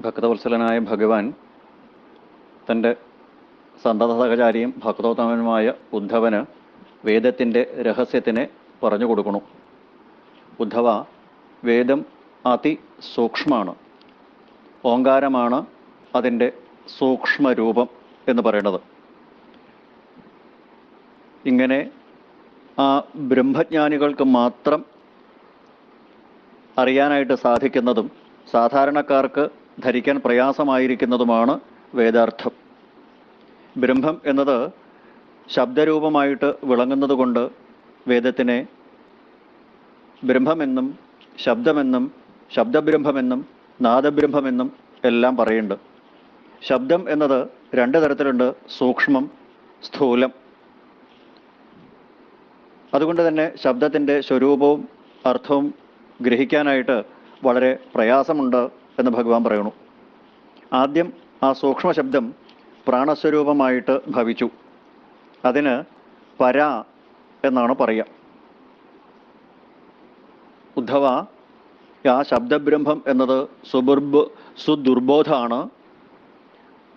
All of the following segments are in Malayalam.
ഭക്തവത്സലനായ ഭഗവാൻ തൻ്റെ സന്തതസഹചാരിയും ഭക്തോത്തമനുമായ ഉദ്ധവന് വേദത്തിൻ്റെ രഹസ്യത്തിനെ പറഞ്ഞു കൊടുക്കണു. ഉദ്ധവ, വേദം അതിസൂക്ഷ്മമാണ്. ഓങ്കാരമാണ് അതിൻ്റെ സൂക്ഷ്മരൂപം എന്ന് പറയുന്നത്. ഇങ്ങനെ ആ ബ്രഹ്മജ്ഞാനികൾക്ക് മാത്രം അറിയാനായിട്ട് സാധിക്കുന്നതും സാധാരണക്കാർക്ക് ധരിക്കാൻ പ്രയാസമായിരിക്കുന്നതുമാണ് വേദാർത്ഥം. ബ്രഹ്മം എന്നത് ശബ്ദരൂപമായിട്ട് വിളങ്ങുന്നത് കൊണ്ട് വേദത്തിനെ ബ്രഹ്മമെന്നും ശബ്ദമെന്നും ശബ്ദബ്രഹ്മമെന്നും നാദബ്രഹ്മമെന്നും എല്ലാം പറയുന്നുണ്ട്. ശബ്ദം എന്നത് രണ്ട് തരത്തിലുണ്ട്: സൂക്ഷ്മം, സ്ഥൂലം. അതുകൊണ്ട് തന്നെ ശബ്ദത്തിൻ്റെ സ്വരൂപവും അർത്ഥവും ഗ്രഹിക്കാനായിട്ട് വളരെ പ്രയാസമുണ്ട് എന്ന് ഭഗവാൻ പറയുന്നു. ആദ്യം ആ സൂക്ഷ്മ ശബ്ദം പ്രാണസ്വരൂപമായിട്ട് ഭവിച്ചു. അതിന് പര എന്നാണ് പറയുക. ഉദ്ധവ, ആ ശബ്ദബ്രഹ്മം എന്നത് സുദുർബോധമാണ്,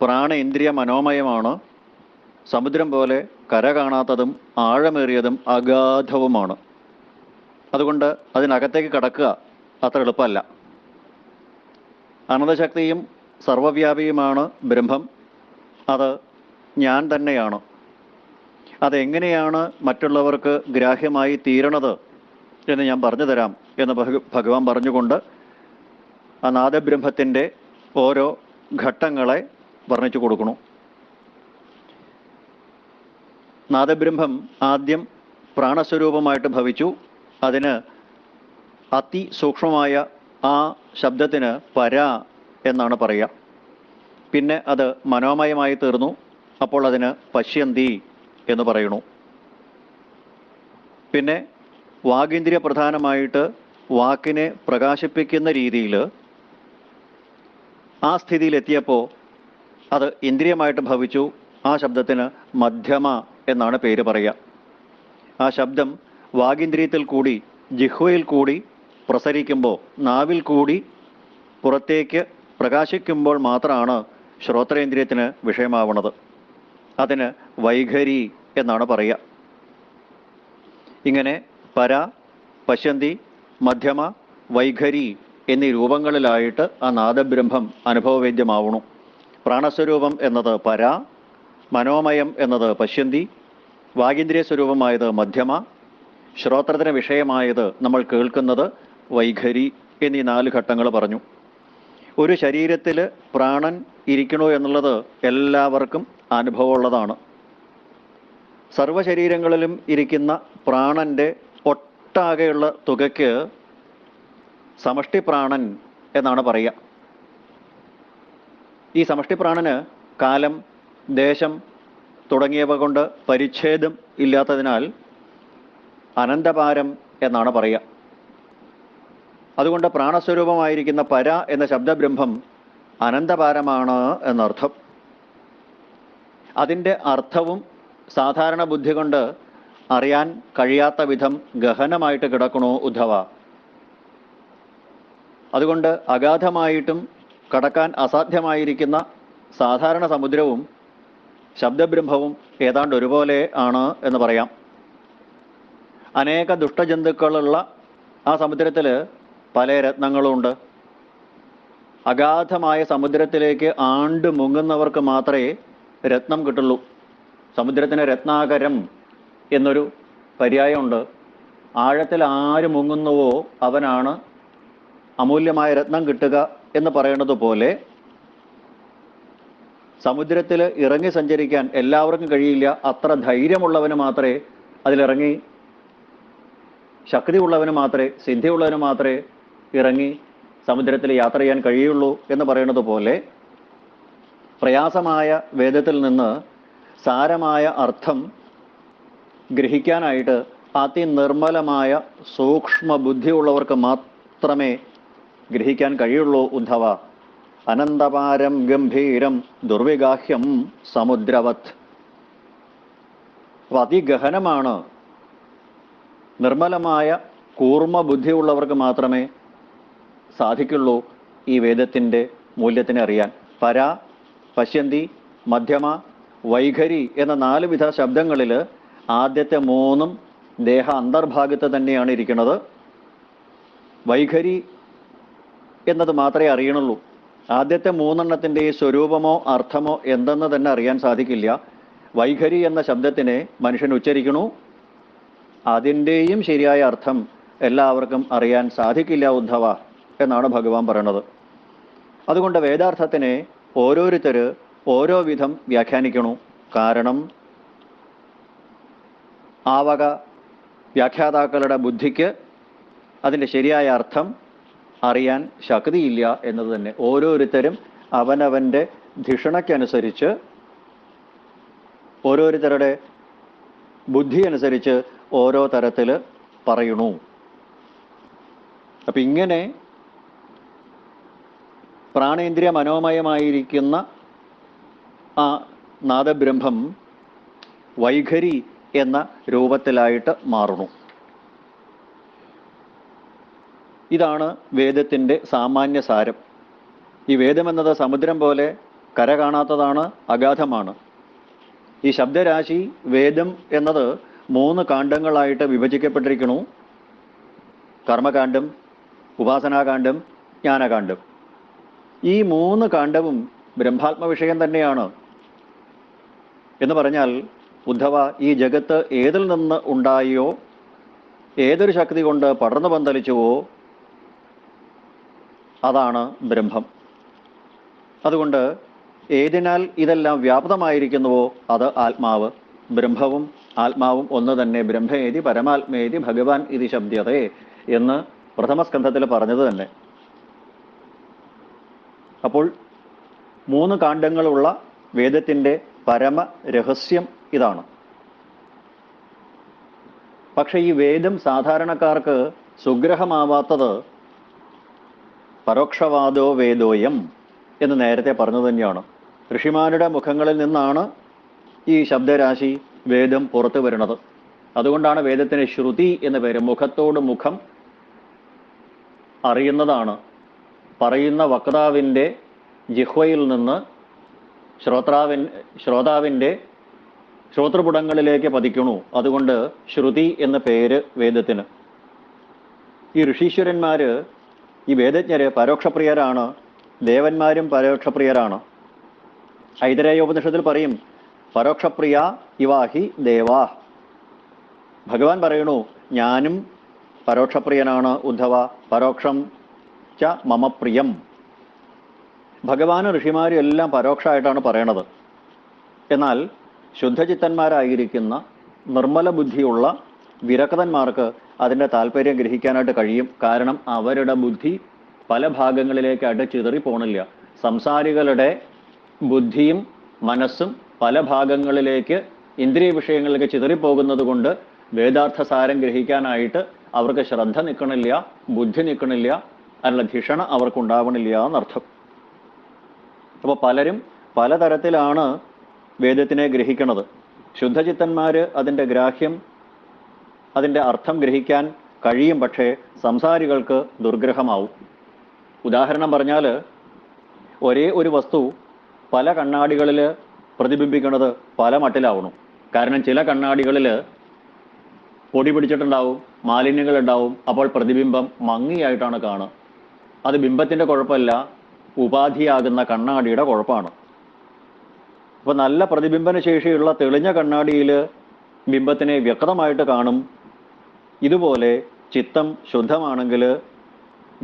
പ്രാണേന്ദ്രിയ മനോമയമാണ്, സമുദ്രം പോലെ കര കാണാത്തതും ആഴമേറിയതും അഗാധവുമാണ്. അതുകൊണ്ട് അതിനകത്തേക്ക് കടക്കുക അത്ര എളുപ്പമല്ല. അനന്തശക്തിയും സർവവ്യാപിയുമാണ് ബ്രഹ്മം. അത് ഞാൻ തന്നെയാണ്. അതെങ്ങനെയാണ് മറ്റുള്ളവർക്ക് ഗ്രാഹ്യമായി തീരണത് എന്ന് ഞാൻ പറഞ്ഞു തരാം എന്ന് ഭഗവാൻ പറഞ്ഞുകൊണ്ട് ആ നാദബ്രഹ്മത്തിൻ്റെ ഓരോ ഘട്ടങ്ങളെ വർണ്ണിച്ചു കൊടുക്കണു. നാദബ്രഹ്മം ആദ്യം പ്രാണസ്വരൂപമായിട്ട് ഭവിച്ചു. അതിന് അതിസൂക്ഷ്മമായ ആ ശബ്ദത്തിന് പര എന്നാണ് പറയുക. പിന്നെ അത് മനോമയമായി തീർന്നു. അപ്പോൾ അതിന് പശ്യന്തി എന്ന് പറയണു. പിന്നെ വാഗീന്ദ്രിയ പ്രധാനമായിട്ട് വാക്കിനെ പ്രകാശിപ്പിക്കുന്ന രീതിയിൽ ആ സ്ഥിതിയിലെത്തിയപ്പോൾ അത് ഇന്ദ്രിയമായിട്ട് ഭവിച്ചു. ആ ശബ്ദത്തിന് മധ്യമ എന്നാണ് പേര് പറയുക. ആ ശബ്ദം വാഗീന്ദ്രിയത്തിൽ കൂടി ജിഹ്വയിൽ കൂടി പ്രസരിക്കുമ്പോൾ, നാവിൽ കൂടി പുറത്തേക്ക് പ്രകാശിക്കുമ്പോൾ മാത്രമാണ് ശ്രോത്രേന്ദ്രിയത്തിന് വിഷയമാവുന്നത്. അതിന് വൈഖരി എന്നാണ് പറയുക. ഇങ്ങനെ പര, പശ്യന്തി, മധ്യമ, വൈഖരി എന്നീ രൂപങ്ങളിലായിട്ട് ആ നാദബ്രഹ്മം അനുഭവവേദ്യമാവണു. പ്രാണസ്വരൂപം എന്നത് പര, മനോമയം എന്നത് പശ്യന്തി, വാഗീന്ദ്രിയ സ്വരൂപമായത് മധ്യമ, ശ്രോത്രത്തിന് വിഷയമായത് നമ്മൾ കേൾക്കുന്നത് വൈഖരി എന്നീ 4 ഘട്ടങ്ങൾ പറഞ്ഞു. ഒരു ശരീരത്തിൽ പ്രാണൻ ഇരിക്കണോ എന്നുള്ളത് എല്ലാവർക്കും അനുഭവമുള്ളതാണ്. സർവ്വശരീരങ്ങളിലും ഇരിക്കുന്ന പ്രാണന്റെ ഒട്ടാകെയുള്ള തുകയ്ക്ക് സമഷ്ടി പ്രാണൻ എന്നാണ് പറയുക. ഈ സമഷ്ടി പ്രാണന് കാലം, ദേശം തുടങ്ങിയവ കൊണ്ട് പരിച്ഛേദം ഇല്ലാത്തതിനാൽ അനന്തപാരം എന്നാണ് പറയുക. അതുകൊണ്ട് പ്രാണസ്വരൂപമായിരിക്കുന്ന പര എന്ന ശബ്ദബ്രഹ്മം അനന്തപാരമാണ് എന്നർത്ഥം. അതിൻ്റെ അർത്ഥവും സാധാരണ ബുദ്ധി കൊണ്ട് അറിയാൻ കഴിയാത്ത വിധം ഗഹനമായിട്ട് കിടക്കണു ഉദ്ധവ. അതുകൊണ്ട് അഗാധമായിട്ടും കടക്കാൻ അസാധ്യമായിരിക്കുന്ന സാധാരണ സമുദ്രവും ശബ്ദബ്രഹ്മവും ഏതാണ്ട് ഒരുപോലെ ആണ് എന്ന് പറയാം. അനേക ദുഷ്ടജന്തുക്കളുള്ള ആ സമുദ്രത്തിൽ പല രത്നങ്ങളുമുണ്ട്. അഗാധമായ സമുദ്രത്തിലേക്ക് ആണ്ട് മുങ്ങുന്നവർക്ക് മാത്രമേ രത്നം കിട്ടുള്ളൂ. സമുദ്രത്തിന് രത്നാകരം എന്നൊരു പര്യായമുണ്ട്. ആഴത്തിൽ ആര് മുങ്ങുന്നുവോ അവനാണ് അമൂല്യമായ രത്നം കിട്ടുക എന്ന് പറയുന്നത് പോലെ സമുദ്രത്തിൽ ഇറങ്ങി സഞ്ചരിക്കാൻ എല്ലാവർക്കും കഴിയില്ല. അത്ര ധൈര്യമുള്ളവന് മാത്രമേ അതിലിറങ്ങി, ശക്തിയുള്ളവന് മാത്രമേ, സിദ്ധിയുള്ളവന് മാത്രമേ ഇറങ്ങി സമുദ്രത്തിൽ യാത്ര ചെയ്യാൻ കഴിയുള്ളൂ എന്ന് പറയുന്നത് പോലെ പ്രയാസമായ വേദത്തിൽ നിന്ന് സാരമായ അർത്ഥം ഗ്രഹിക്കാനായിട്ട് അതിനിർമ്മലമായ സൂക്ഷ്മ ബുദ്ധിയുള്ളവർക്ക് മാത്രമേ ഗ്രഹിക്കാൻ കഴിയുള്ളൂ ഉദ്ധവ. അനന്തപാരം ഗംഭീരം ദുർവിഗാഹ്യം സമുദ്രവത്. അപ്പോൾ അതിഗഹനമാണ്. നിർമ്മലമായ കൂർമ്മ ബുദ്ധിയുള്ളവർക്ക് മാത്രമേ സാധിക്കുള്ളൂ ഈ വേദത്തിൻ്റെ മൂല്യത്തിനെ അറിയാൻ. പര, പശ്യന്തി, മധ്യമ, വൈഖരി എന്ന 4 വിധ ശബ്ദങ്ങളിൽ ആദ്യത്തെ 3 ദേഹ അന്തർഭാഗത്ത് തന്നെയാണ് ഇരിക്കുന്നത്. വൈഖരി എന്നത് മാത്രമേ അറിയണുള്ളൂ. ആദ്യത്തെ 3 സ്വരൂപമോ അർത്ഥമോ എന്തെന്ന് തന്നെ അറിയാൻ സാധിക്കില്ല. വൈഖരി എന്ന ശബ്ദത്തിനെ മനുഷ്യൻ ഉച്ചരിക്കണു, അതിൻ്റെയും ശരിയായ അർത്ഥം എല്ലാവർക്കും അറിയാൻ സാധിക്കില്ല ഉദ്ധവ എന്നാണ് ഭഗവാൻ പറയണത്. അതുകൊണ്ട് വേദാർത്ഥത്തിനെ ഓരോരുത്തർ ഓരോ വിധം വ്യാഖ്യാനിക്കണു. കാരണം ആവക വ്യാഖ്യാതാക്കളുടെ ബുദ്ധിക്ക് അതിൻ്റെ ശരിയായ അർത്ഥം അറിയാൻ ശക്തിയില്ല എന്നത് തന്നെ. ഓരോരുത്തരും അവനവൻ്റെ ധിഷണയ്ക്കനുസരിച്ച്, ഓരോരുത്തരുടെ ബുദ്ധി അനുസരിച്ച് ഓരോ തരത്തിൽ പറയണു. അപ്പം ഇങ്ങനെ പ്രാണേന്ദ്രിയ മനോമയമായിരിക്കുന്ന ആ നാദബ്രഹ്മം വൈഖരി എന്ന രൂപത്തിലായിട്ട് മാറുന്നു. ഇതാണ് വേദത്തിൻ്റെ സാമാന്യ സാരം. ഈ വേദമെന്നത് സമുദ്രം പോലെ കര കാണാത്തതാണ്, അഗാധമാണ്. ഈ ശബ്ദരാശി വേദം എന്നത് 3 കാണ്ഡങ്ങളായിട്ട് വിഭജിക്കപ്പെട്ടിരിക്കുന്നു. കർമ്മകാന്ഡം, ഉപാസനാകാന്ഡം, ജ്ഞാനകാന്ഡം. ഈ 3 കാണ്ഡവും ബ്രഹ്മാത്മവിഷയം തന്നെയാണ്. എന്ന് പറഞ്ഞാൽ ഉദ്ധവ, ഈ ജഗത്ത് ഏതിൽ നിന്ന് ഉണ്ടായോ, ഏതൊരു ശക്തി കൊണ്ട് പടർന്നു പന്തലിച്ചുവോ അതാണ് ബ്രഹ്മം. അതുകൊണ്ട് ഏതിനാൽ ഇതെല്ലാം വ്യാപ്തമായിരിക്കുന്നുവോ അത് ആത്മാവ്. ബ്രഹ്മവും ആത്മാവും ഒന്ന് തന്നെ. ബ്രഹ്മേതി പരമാത്മേതി ഭഗവാൻ ഇതി ശബ്ദതേ എന്ന് പ്രഥമസ്കന്ധത്തിൽ പറഞ്ഞത് തന്നെ. അപ്പോൾ 3 കാണ്ഡങ്ങളുള്ള വേദത്തിൻ്റെ പരമ രഹസ്യം ഇതാണ്. പക്ഷെ ഈ വേദം സാധാരണക്കാർക്ക് സുഗ്രഹമാവാത്തത് പരോക്ഷവാദോ വേദോയം എന്ന് നേരത്തെ പറഞ്ഞു തന്നെയാണ്. ഋഷിമാരുടെ മുഖങ്ങളിൽ നിന്നാണ് ഈ ശബ്ദരാശി വേദം പുറത്തു വരുന്നത്. അതുകൊണ്ടാണ് വേദത്തിന് ശ്രുതി എന്ന പേര്. മുഖത്തോട് മുഖം അറിയുന്നതാണ്. പറയുന്ന വക്താവിൻ്റെ ജിഹ്വയിൽ നിന്ന് ശ്രോതാവിൻ്റെ ശ്രോതൃപുടങ്ങളിലേക്ക് പതിക്കണു. അതുകൊണ്ട് ശ്രുതി എന്ന പേര് വേദത്തിന്. ഈ ഋഷീശ്വരന്മാർ, ഈ വേദജ്ഞര് പരോക്ഷപ്രിയരാണ്. ദേവന്മാരും പരോക്ഷപ്രിയരാണ്. ഐതരേയോപനിഷത്തിൽ പറയും, പരോക്ഷപ്രിയ ഇവാഹി ദേവാ. ഭഗവാൻ പറയണു, ഞാനും പരോക്ഷപ്രിയനാണ് ഉദ്ധവ, പരോക്ഷം ച മമ പ്രിയം. ഭഗവാനും ഋഷിമാരും എല്ലാം പരോക്ഷമായിട്ടാണ് പറയണത്. എന്നാൽ ശുദ്ധചിത്തന്മാരായിരിക്കുന്ന നിർമ്മല ബുദ്ധിയുള്ള വിരക്തന്മാർക്ക് അതിൻ്റെ താല്പര്യം ഗ്രഹിക്കാനായിട്ട് കഴിയും. കാരണം അവരുടെ ബുദ്ധി പല ഭാഗങ്ങളിലേക്കായിട്ട് ചിതറിപ്പോണില്ല. സംസാരികളുടെ ബുദ്ധിയും മനസ്സും പല ഭാഗങ്ങളിലേക്ക് ഇന്ദ്രിയ വിഷയങ്ങളിലേക്ക് ചിതറിപ്പോകുന്നത് കൊണ്ട് വേദാർത്ഥ സാരം ഗ്രഹിക്കാനായിട്ട് അവർക്ക് ശ്രദ്ധ നിൽക്കണില്ല, ബുദ്ധി നിൽക്കണില്ല, അതിനുള്ള ധിഷണ അവർക്കുണ്ടാവണില്ല എന്നർത്ഥം. അപ്പോൾ പലരും പലതരത്തിലാണ് വേദത്തിനെ ഗ്രഹിക്കുന്നത്. ശുദ്ധചിത്തന്മാർ അതിൻ്റെ ഗ്രാഹ്യം, അതിൻ്റെ അർത്ഥം ഗ്രഹിക്കാൻ കഴിയും. പക്ഷേ സംസാരികൾക്ക് ദുർഗ്രഹമാവും. ഉദാഹരണം പറഞ്ഞാൽ, ഒരേ ഒരു വസ്തു പല കണ്ണാടികളിൽ പ്രതിബിംബിക്കുന്നത് പല മട്ടിലാവണം. കാരണം ചില കണ്ണാടികളിൽ പൊടി പിടിച്ചിട്ടുണ്ടാവും, മാലിന്യങ്ങളുണ്ടാവും. അപ്പോൾ പ്രതിബിംബം മങ്ങിയായിട്ടാണ് കാണുക. അത് ബിംബത്തിൻ്റെ കുഴപ്പമല്ല, ഉപാധിയാകുന്ന കണ്ണാടിയുടെ കുഴപ്പമാണ്. അപ്പോൾ നല്ല പ്രതിബിംബന ശേഷിയുള്ള തെളിഞ്ഞ കണ്ണാടിയിൽ ബിംബത്തിനെ വ്യക്തമായിട്ട് കാണും. ഇതുപോലെ ചിത്തം ശുദ്ധമാണെങ്കിൽ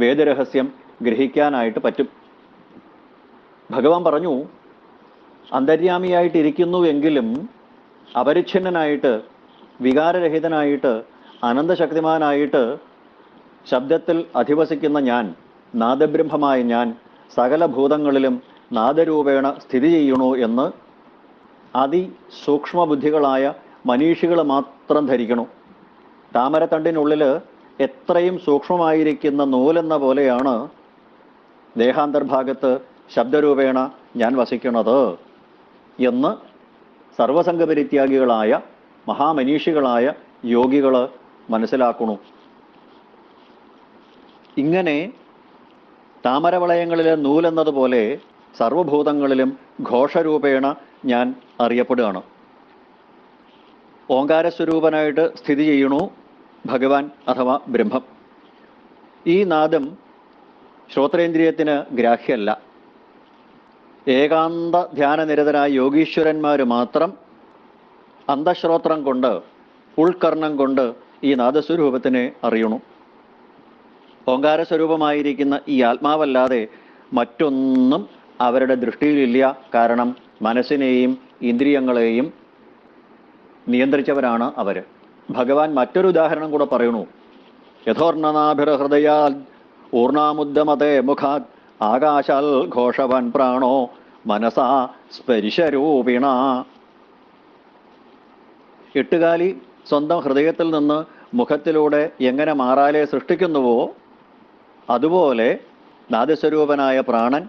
വേദരഹസ്യം ഗ്രഹിക്കാനായിട്ട് പറ്റും. ഭഗവാൻ പറഞ്ഞു, അന്തര്യാമിയായിട്ടിരിക്കുന്നുവെങ്കിലും അപരിച്ഛിന്നനായിട്ട്, വികാരരഹിതനായിട്ട്, അനന്തശക്തിമാനായിട്ട് ശബ്ദത്തിൽ അധിവസിക്കുന്ന ഞാൻ, നാദബ്രഹ്മമായ ഞാൻ സകല ഭൂതങ്ങളിലും നാദരൂപേണ സ്ഥിതി ചെയ്യണു എന്ന് അതിസൂക്ഷ്മബുദ്ധികളായ മനീഷികൾ മാത്രം ധരിക്കണം. താമരത്തണ്ടിനുള്ളിൽ എത്രയും സൂക്ഷ്മമായിരിക്കുന്ന നൂലെന്ന പോലെയാണ് ദേഹാന്തർഭാഗത്ത് ശബ്ദരൂപേണ ഞാൻ വസിക്കുന്നത് എന്ന് സർവസംഗപരിത്യാഗികളായ മഹാമനീഷികളായ യോഗികൾ മനസ്സിലാക്കണു. ഇങ്ങനെ താമരവളയങ്ങളിലെ നൂലെന്നതുപോലെ സർവഭൂതങ്ങളിലും ഘോഷരൂപേണ ഞാൻ അറിയപ്പെടുകയാണ്. ഓങ്കാരസ്വരൂപനായിട്ട് സ്ഥിതി ചെയ്യണു ഭഗവാൻ അഥവാ ബ്രഹ്മം. ഈ നാദം ശ്രോത്രേന്ദ്രിയത്തിന് ഗ്രാഹ്യമല്ല. ഏകാന്ത ധ്യാനനിരതരായ യോഗീശ്വരന്മാർ മാത്രം അന്തശ്രോത്രം കൊണ്ട്, ഉൾക്കർണം കൊണ്ട് ഈ നാദസ്വരൂപത്തിനെ അറിയണു. ഓങ്കാരസ്വരൂപമായിരിക്കുന്ന ഈ ആത്മാവല്ലാതെ മറ്റൊന്നും അവരുടെ ദൃഷ്ടിയിലില്ല. കാരണം മനസ്സിനെയും ഇന്ദ്രിയങ്ങളെയും നിയന്ത്രിച്ചവരാണ് അവർ. ഭഗവാൻ മറ്റൊരു ഉദാഹരണം കൂടെ പറയണു. യഥോർണനാഭിർഹൃദയാൽ ഊർണാമുദ്ദമതേ മുഖാത് ആകാശാൽ ഘോഷവാൻ പ്രാണോ മനസാ സ്പരിശരൂപിണ. എട്ടുകാലി സ്വന്തം ഹൃദയത്തിൽ നിന്ന് മുഖത്തിലൂടെ എങ്ങനെ മാറാലെ സൃഷ്ടിക്കുന്നുവോ അതുപോലെ നാദസ്വരൂപനായ പ്രാണൻ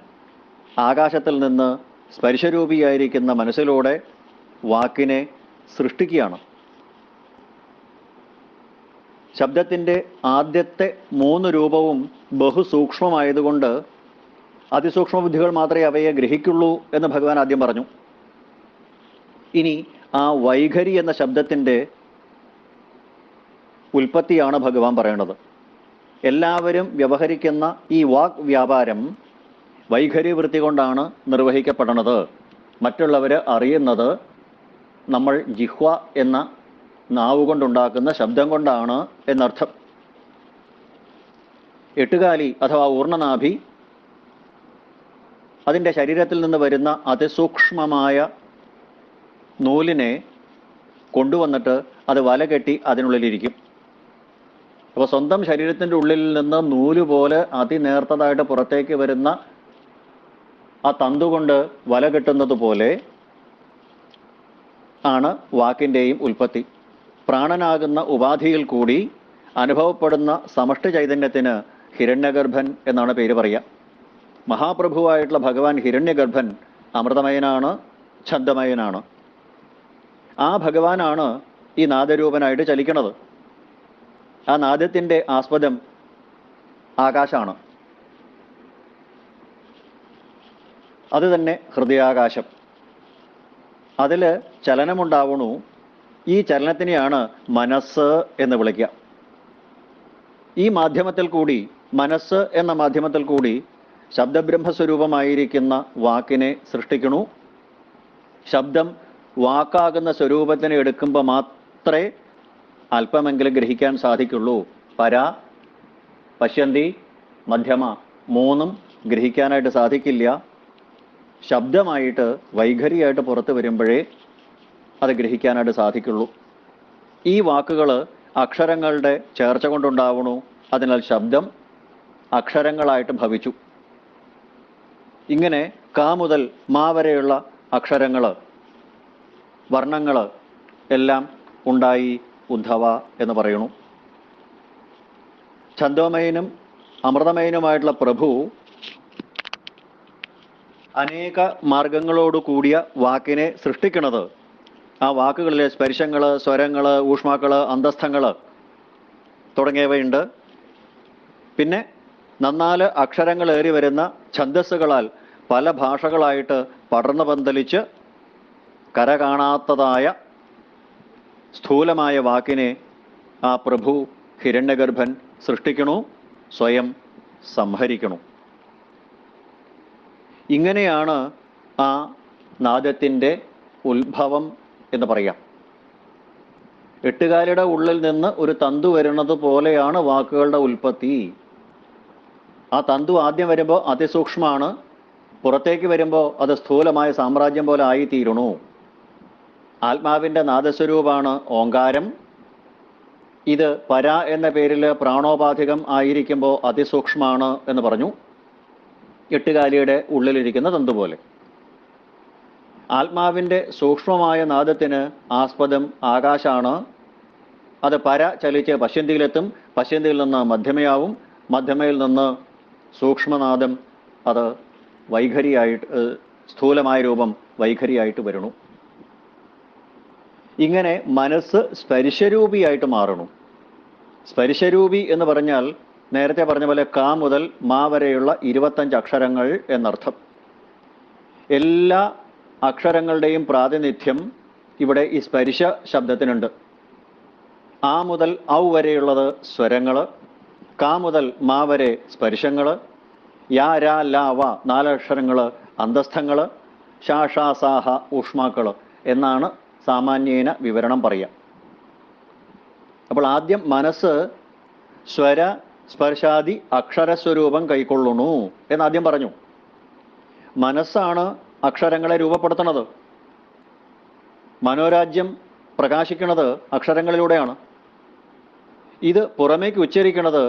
ആകാശത്തിൽ നിന്ന് സ്പർശരൂപിയായിരിക്കുന്ന മനസ്സിലൂടെ വാക്കിനെ സൃഷ്ടിക്കുകയാണ്. ശബ്ദത്തിൻ്റെ ആദ്യത്തെ 3 രൂപവും ബഹുസൂക്ഷ്മമായതുകൊണ്ട് അതിസൂക്ഷ്മ ബുദ്ധികൾ മാത്രമേ അവയെ ഗ്രഹിക്കുള്ളൂ എന്ന് ഭഗവാൻ ആദ്യം പറഞ്ഞു. ഇനി ആ വൈഖരി എന്ന ശബ്ദത്തിൻ്റെ ഉൽപ്പത്തിയാണ് ഭഗവാൻ പറയണത്. എല്ലാവരും വ്യവഹരിക്കുന്ന ഈ വാക് വ്യാപാരം വൈഖരി വൃത്തി കൊണ്ടാണ് നിർവഹിക്കപ്പെടുന്നത്. മറ്റുള്ളവർ അറിയുന്നത് നമ്മൾ ജിഹ്വ എന്ന നാവ് കൊണ്ടുണ്ടാക്കുന്ന ശബ്ദം കൊണ്ടാണ് എന്നർത്ഥം. എട്ടുകാലി അഥവാ ഊർണനാഭി അതിൻ്റെ ശരീരത്തിൽ നിന്ന് വരുന്ന അതിസൂക്ഷ്മമായ നൂലിനെ കൊണ്ടുവന്നിട്ട് അത് വലകെട്ടി അതിനുള്ളിലിരിക്കും. അപ്പോൾ സ്വന്തം ശരീരത്തിൻ്റെ ഉള്ളിൽ നിന്ന് നൂല് പോലെ അതിനേർത്തതായിട്ട് പുറത്തേക്ക് വരുന്ന ആ തന്തുകൊണ്ട് വല കെട്ടുന്നത് പോലെ ആണ് വാക്കിൻ്റെയും ഉൽപ്പത്തി. പ്രാണനാകുന്ന ഉപാധിയിൽ കൂടി അനുഭവപ്പെടുന്ന സമഷ്ടി ചൈതന്യത്തിന് ഹിരണ്യഗർഭൻ എന്നാണ് പേര് പറയുക. മഹാപ്രഭുവായിട്ടുള്ള ഭഗവാൻ ഹിരണ്യഗർഭൻ അമൃതമയനാണ്, ഛന്ദമയനാണ്. ആ ഭഗവാനാണ് ഈ നാദരൂപനായിട്ട് ചലിക്കുന്നത്. ആ നാദത്തിൻ്റെ ആസ്പദം ആകാശമാണ്. അത് തന്നെ ഹൃദയാകാശം. അതിൽ ചലനമുണ്ടാവണു. ഈ ചലനത്തിനെയാണ് മനസ്സ് എന്ന് വിളിക്കുക. ഈ മാധ്യമത്തിൽ കൂടി, മനസ്സ് എന്ന മാധ്യമത്തിൽ കൂടി ശബ്ദബ്രഹ്മസ്വരൂപമായിരിക്കുന്ന വാക്കിനെ സൃഷ്ടിക്കണു. ശബ്ദം വാക്കാകുന്ന സ്വരൂപത്തിനെ എടുക്കുമ്പോൾ മാത്രമേ അല്പമെങ്കിലും ഗ്രഹിക്കാൻ സാധിക്കുള്ളൂ. പര, പശ്യന്തി, മധ്യമ 3ഉം ഗ്രഹിക്കാനായിട്ട് സാധിക്കില്ല. ശബ്ദമായിട്ട് വൈഖരിയായിട്ട് പുറത്തു വരുമ്പോഴേ അത് ഗ്രഹിക്കാനായിട്ട് സാധിക്കുള്ളൂ. ഈ വാക്കുകൾ അക്ഷരങ്ങളുടെ ചേർച്ച കൊണ്ടുണ്ടാവണു. അതിനാൽ ശബ്ദം അക്ഷരങ്ങളായിട്ട് ഭവിച്ചു. ഇങ്ങനെ ക മുതൽ മാ വരെയുള്ള അക്ഷരങ്ങൾ, വർണ്ണങ്ങൾ എല്ലാം ഉണ്ടായി ഉദ്ധവ എന്ന് പറയണു. ഛന്ദോമയനും അമൃതമയനുമായിട്ടുള്ള പ്രഭു അനേക മാർഗങ്ങളോട് കൂടിയ വാക്കിനെ സൃഷ്ടിക്കുന്നത്. ആ വാക്കുകളിലെ സ്പർശങ്ങൾ, സ്വരങ്ങൾ, ഊഷ്മാക്കൾ, അന്തസ്ഥങ്ങൾ തുടങ്ങിയവയുണ്ട്. പിന്നെ 4 അക്ഷരങ്ങൾ ഏറി വരുന്ന ഛന്ദസ്സുകളാൽ പല ഭാഷകളായിട്ട് പടർന്നു പന്തലിച്ച് കര കാണാത്തതായ സ്ഥൂലമായ വാക്കിനെ ആ പ്രഭു ഹിരണ്യഗർഭൻ സൃഷ്ടിക്കണു, സ്വയം സംഹരിക്കണു. ഇങ്ങനെയാണ് ആ നാദത്തിൻ്റെ ഉത്ഭവം എന്ന് പറയാം. എട്ടുകാലിയുടെ ഉള്ളിൽ നിന്ന് ഒരു തന്തു വരുന്നത് പോലെയാണ് വാക്കുകളുടെ ഉൽപ്പത്തി. ആ തന്തു ആദ്യം വരുമ്പോൾ അതിസൂക്ഷ്മമാണ്, പുറത്തേക്ക് വരുമ്പോൾ അത് സ്ഥൂലമായ സാമ്രാജ്യം പോലെ ആയിത്തീരണു. ആത്മാവിൻ്റെ നാദസ്വരൂപമാണ് ഓങ്കാരം. ഇത് പര എന്ന പേരിൽ പ്രാണോപാധികം ആയിരിക്കുമ്പോൾ അതിസൂക്ഷ്മമാണ് എന്ന് പറഞ്ഞു. എട്ടുകാലിയുടെ ഉള്ളിലിരിക്കുന്ന തന്തു പോലെ. ആത്മാവിൻ്റെ സൂക്ഷ്മമായ നാദത്തിന് ആസ്പദം ആകാശാണ്. അത് പര ചലിച്ച് പശ്യന്തിയിലെത്തും. പശ്യന്തിയിൽ നിന്ന് മധ്യമയാവും. മധ്യമയിൽ നിന്ന് സൂക്ഷ്മനാദം അത് വൈഖരിയായിട്ട്, സ്ഥൂലമായ രൂപം വൈഖരിയായിട്ട് വരണു. ഇങ്ങനെ മനസ്സ് സ്പർശരൂപിയായിട്ട് മാറണു. സ്പർശരൂപി എന്ന് പറഞ്ഞാൽ നേരത്തെ പറഞ്ഞ പോലെ ക മുതൽ മാ വരെയുള്ള 25 അക്ഷരങ്ങൾ എന്നർത്ഥം. എല്ലാ അക്ഷരങ്ങളുടെയും പ്രാതിനിധ്യം ഇവിടെ ഈ സ്പർശ ശബ്ദത്തിനുണ്ട്. ആ മുതൽ ഔ വരെയുള്ളത് സ്വരങ്ങൾ, ക മുതൽ മാ വരെ സ്പർശങ്ങൾ, യാ രാ ലാ വ 4 അക്ഷരങ്ങൾ അന്തസ്ഥങ്ങൾ, ഷാ ഷാ സാഹ ഊഷ്മാക്കൾ എന്നാണ് സാമാന്യേന വിവരണം പറയുക. അപ്പോൾ ആദ്യം മനസ്സ് സ്വര സ്പർശാദി അക്ഷരസ്വരൂപം കൈക്കൊള്ളുന്നു എന്നാദ്യം പറഞ്ഞു. മനസ്സാണ് അക്ഷരങ്ങളെ രൂപപ്പെടുത്തുന്നത്. മനോരാജ്യം പ്രകാശിക്കുന്നത് അക്ഷരങ്ങളിലൂടെയാണ്. ഇത് പുറമേക്ക് ഉച്ചരിക്കുന്നത്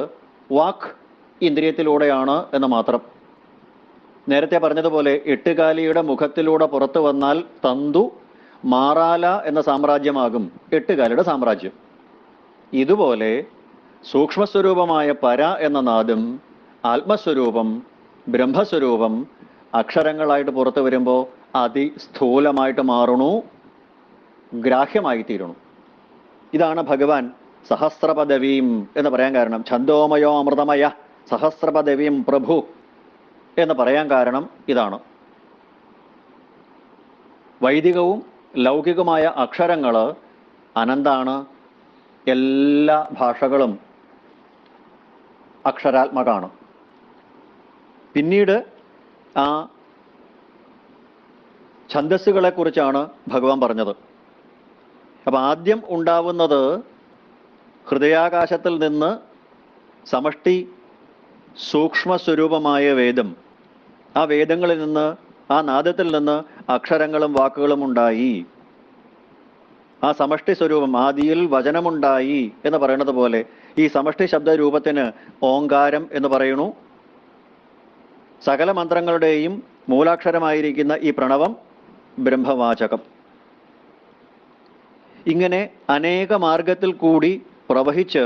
വാക്ക് ഇന്ദ്രിയത്തിലൂടെയാണ് എന്ന് മാത്രം. നേരത്തെ പറഞ്ഞതുപോലെ എട്ടുകാലിയുടെ മുഖത്തിലൂടെ പുറത്തു വന്നാൽ തന്തു മാറാല എന്ന സാമ്രാജ്യമാകും എട്ടുകാലിയുടെ സാമ്രാജ്യം. ഇതുപോലെ സൂക്ഷ്മസ്വരൂപമായ പര എന്ന നാദം, ആത്മസ്വരൂപം, ബ്രഹ്മസ്വരൂപം അക്ഷരങ്ങളായിട്ട് പുറത്തു വരുമ്പോൾ അതിസ്ഥൂലമായിട്ട് മാറണു, ഗ്രാഹ്യമായിത്തീരണു. ഇതാണ് ഭഗവാൻ സഹസ്രപദവീം എന്ന് പറയാൻ കാരണം. ഛന്ദോമയോ അമൃതമയ സഹസ്രപദവീം പ്രഭു എന്ന് പറയാൻ കാരണം ഇതാണ്. വൈദികവും ലൗകികമായ അക്ഷരങ്ങൾ അനന്താണ്. എല്ലാ ഭാഷകളും അക്ഷരാത്മകമാണ്. പിന്നീട് ആ ഛന്ദസ്സുകളെ കുറിച്ചാണ് ഭഗവാൻ പറഞ്ഞത്. അപ്പം ആദ്യം ഉണ്ടാവുന്നത് ഹൃദയാകാശത്തിൽ നിന്ന് സമഷ്ടി സൂക്ഷ്മസ്വരൂപമായ വേദം. ആ വേദങ്ങളിൽ നിന്ന്, ആ നാദത്തിൽ നിന്ന് അക്ഷരങ്ങളും വാക്കുകളും ഉണ്ടായി. ആ സമഷ്ടി സ്വരൂപം, ആദിയിൽ വചനമുണ്ടായി എന്ന് പറയുന്നത് പോലെ ഈ സമഷ്ടി ശബ്ദരൂപത്തിന് ഓങ്കാരം എന്ന് പറയുന്നു. സകല മന്ത്രങ്ങളുടെയും മൂലാക്ഷരമായിരിക്കുന്ന ഈ പ്രണവം ബ്രഹ്മവാചകം. ഇങ്ങനെ അനേക മാർഗത്തിൽ കൂടി പ്രവഹിച്ച്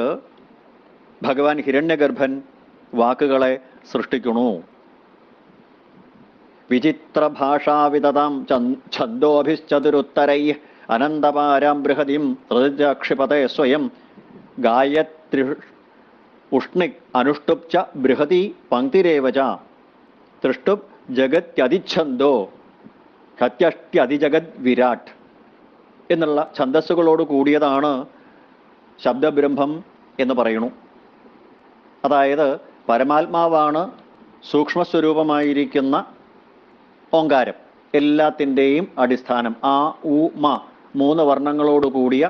ഭഗവാൻ ഹിരണ്യഗർഭൻ വാക്കുകളെ സൃഷ്ടിക്കുന്നു. വിചിത്ര ഭാഷാവിതതാം ഛന്ദോഭിശ്ചതുരുത്തരൈ അനന്തപാരാം ബൃഹതിം ത്രിജാക്ഷിപതേ സ്വയം ഗായത്രി ഉഷ്ണിക് അനുഷ്ടുപ് ച ബൃഹതി പങ്ക്തിരേവച തൃഷ്ടുപ് ജഗത്യതിച്ഛന്ദോ ഹത്യഷ്ട്യതിജഗത് വിരാട് എന്നുള്ള ഛന്ദസ്സുകളോട് കൂടിയതാണ് ശബ്ദബ്രഹ്മം എന്ന് പറയുന്നു. അതായത് പരമാത്മാവാണ് സൂക്ഷ്മസ്വരൂപമായിരിക്കുന്ന ഓങ്കാരം, എല്ലാത്തിൻ്റെയും അടിസ്ഥാനം. ആ ഉ മ 3 വർണ്ണങ്ങളോട് കൂടിയ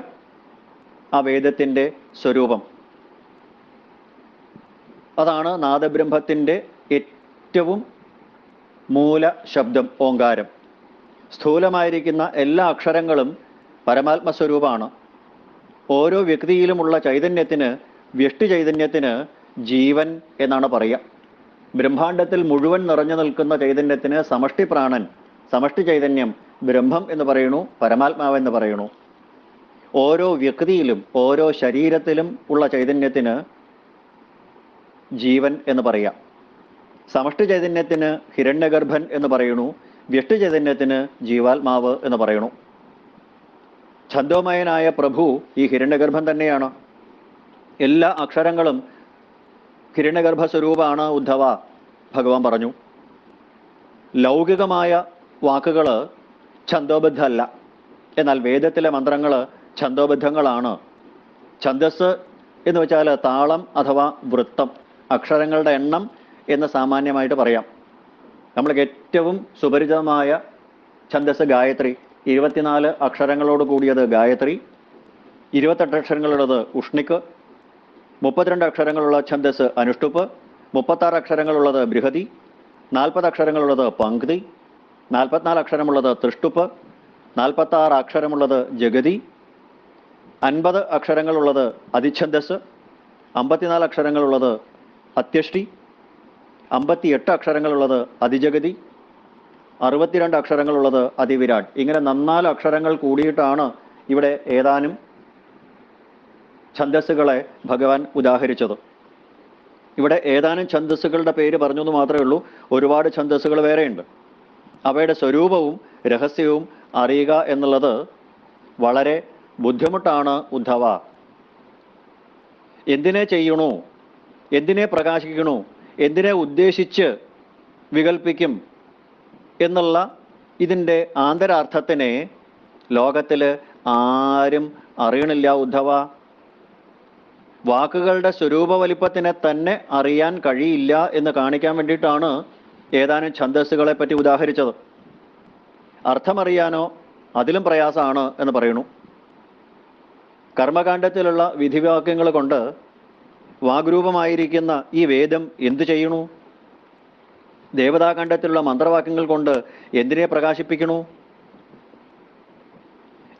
ആ വേദത്തിൻ്റെ സ്വരൂപം. അതാണ് നാദബ്രഹ്മത്തിൻ്റെ ഏറ്റവും മൂല ശബ്ദം ഓങ്കാരം. സ്ഥൂലമായിരിക്കുന്ന എല്ലാ അക്ഷരങ്ങളും പരമാത്മസ്വരൂപമാണ്. ഓരോ വ്യക്തിയിലുമുള്ള ചൈതന്യത്തിന്, വ്യഷ്ടി ചൈതന്യത്തിന് ജീവൻ എന്നാണ് പറയുക. ബ്രഹ്മാണ്ടത്തിൽ മുഴുവൻ നിറഞ്ഞു നിൽക്കുന്ന ചൈതന്യത്തിന് സമഷ്ടി പ്രാണൻ, സമഷ്ടി ചൈതന്യം ബ്രഹ്മം എന്ന് പറയുന്നു, പരമാത്മാവെന്ന് പറയുന്നു. ഓരോ വ്യക്തിയിലും ഓരോ ശരീരത്തിലും ഉള്ള ചൈതന്യത്തിന് ജീവൻ എന്ന് പറയാം. സമഷ്ടി ചൈതന്യത്തിന് ഹിരണ്യഗർഭൻ എന്ന് പറയുന്നു, വ്യഷ്ടി ചൈതന്യത്തിന് ജീവാത്മാവ് എന്ന് പറയുന്നു. ഛന്ദോമയനായ പ്രഭു ഈ ഹിരണ്യഗർഭൻ തന്നെയാണ്. എല്ലാ അക്ഷരങ്ങളും ഹിരണ്യഗർഭ സ്വരൂപമാണ് ഉദ്ധവ, ഭഗവാൻ പറഞ്ഞു. ലൗകികമായ വാക്കുകൾ ഛന്ദോബദ്ധമല്ല, എന്നാൽ വേദത്തിലെ മന്ത്രങ്ങൾ ഛന്ദോബദ്ധങ്ങളാണ്. ഛന്ദസ് എന്ന് വെച്ചാൽ താളം അഥവാ വൃത്തം, അക്ഷരങ്ങളുടെ എണ്ണം എന്ന് സാമാന്യമായിട്ട് പറയാം. നമ്മൾക്ക് ഏറ്റവും സുപരിചിതമായ ഛന്ദസ് ഗായത്രി, 24 അക്ഷരങ്ങളോട് കൂടിയത് ഗായത്രി, 28 അക്ഷരങ്ങളുള്ളത് ഉഷ്ണിക്ക്, 32 അക്ഷരങ്ങളുള്ള ഛന്ദസ് അനുഷ്ടുപ്പ്, 36 അക്ഷരങ്ങളുള്ളത് ബൃഹതി, 40 അക്ഷരങ്ങളുള്ളത് പങ്ക്തി, 44 അക്ഷരമുള്ളത് തൃഷ്ടുപ്പ്, 46 അക്ഷരമുള്ളത് ജഗതി, 50 അക്ഷരങ്ങളുള്ളത് അതിഛന്ദസ്, 54 അക്ഷരങ്ങളുള്ളത് അത്യഷ്ടി, 58 അക്ഷരങ്ങളുള്ളത് അതിജഗതി, 62 അക്ഷരങ്ങളുള്ളത് അതിവിരാട്. ഇങ്ങനെ 4 അക്ഷരങ്ങൾ കൂടിയിട്ടാണ് ഇവിടെ ഏതാനും ഛന്ദസ്സുകളെ ഭഗവാൻ ഉദാഹരിച്ചത്. ഇവിടെ ഏതാനും ഛന്ദസ്സുകളുടെ പേര് പറഞ്ഞു എന്ന് മാത്രമേ ഉള്ളൂ. ഒരുപാട് ഛന്ദസ്സുകൾ വേറെയുണ്ട്. അവയുടെ സ്വരൂപവും രഹസ്യവും അറിയുക എന്നുള്ളത് വളരെ ബുദ്ധിമുട്ടാണ് ഉദ്ധവ. എന്തിനെ ചെയ്യണു? എന്തിനെ പ്രകാശിക്കണു, എന്തിനെ ഉദ്ദേശിച്ച് വികൽപ്പിക്കും എന്നുള്ള ഇതിൻ്റെ ആന്തരാർത്ഥത്തിനെ ലോകത്തിൽ ആരും അറിയണില്ല ഉദ്ധവ. വാക്കുകളുടെ സ്വരൂപ വലിപ്പത്തിനെ തന്നെ അറിയാൻ കഴിയില്ല എന്ന് കാണിക്കാൻ വേണ്ടിയിട്ടാണ് ഏതാനും ഛന്ദസ്സുകളെ പറ്റി ഉദാഹരിച്ചത്. അർത്ഥമറിയാനോ അതിലും പ്രയാസമാണ് എന്ന് പറയുന്നു. കർമ്മകാണ്ഡത്തിലുള്ള വിധിവാക്യങ്ങൾ കൊണ്ട് വാഗ്രൂപമായിരിക്കുന്ന ഈ വേദം എന്തു ചെയ്യണു? ദേവതാകാണ്ഡത്തിലുള്ള മന്ത്രവാക്യങ്ങൾ കൊണ്ട് എന്തിനെ പ്രകാശിപ്പിക്കണു?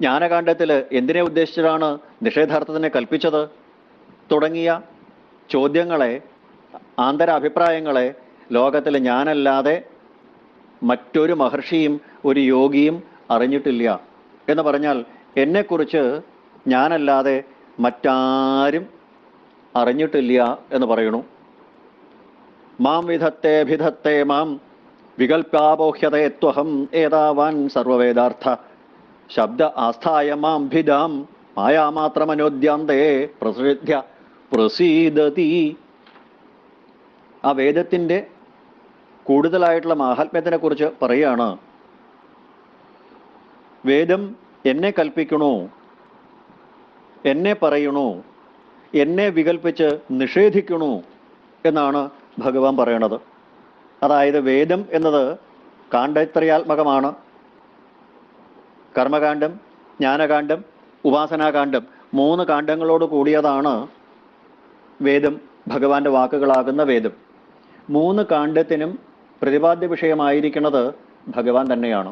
ജ്ഞാനകാണ്ഡത്തിൽ എന്തിനെ ഉദ്ദേശിച്ചിട്ടാണ് നിഷേധാർത്ഥത്തിനെ കൽപ്പിച്ചത്? തുടങ്ങിയ ചോദ്യങ്ങളെ, ആന്തരാഭിപ്രായങ്ങളെ ലോകത്തിൽ ഞാനല്ലാതെ മറ്റൊരു മഹർഷിയും ഒരു യോഗിയും അറിഞ്ഞിട്ടില്ല. എന്ന് പറഞ്ഞാൽ എന്നെക്കുറിച്ച് ഞാനല്ലാതെ മറ്റാരും അറിഞ്ഞിട്ടില്ല എന്ന് പറയണു. മാം വിധത്തെ ഭിധത്തെ മാം വികൽപ്പാപോഹ്യതേ ത്വഹം ഏതാവാൻ സർവവേദാർത്ഥ ശബ്ദ ആസ്ഥായ മാം ഭിദാം മായാമാത്രമനോദ്യാന്തേ പ്രസിദ്ധ്യ പ്രസീദതി. ആ വേദത്തിൻ്റെ കൂടുതലായിട്ടുള്ള മാഹാത്മ്യത്തിനെ കുറിച്ച് പറയുകയാണ്. വേദം എന്നെ കൽപ്പിക്കണു, എന്നെ പറയണു, എന്നെ വികൽപ്പിച്ച് നിഷേധിക്കണു എന്നാണ് ഭഗവാൻ പറയണത്. അതായത് വേദം എന്നത് കാണ്ഡത്രയാത്മകമാണ്. കർമ്മകാണ്ഡം, ജ്ഞാനകാണ്ഡം, ഉപാസനാകാണ്ഡം, 3 കാണ്ഡങ്ങളോട് കൂടിയതാണ് വേദം, ഭഗവാന്റെ വാക്കുകളാകുന്ന വേദം. 3 കാണ്ഡത്തിനും പ്രതിപാദ്യ വിഷയമായിരിക്കുന്നത് ഭഗവാൻ തന്നെയാണ്.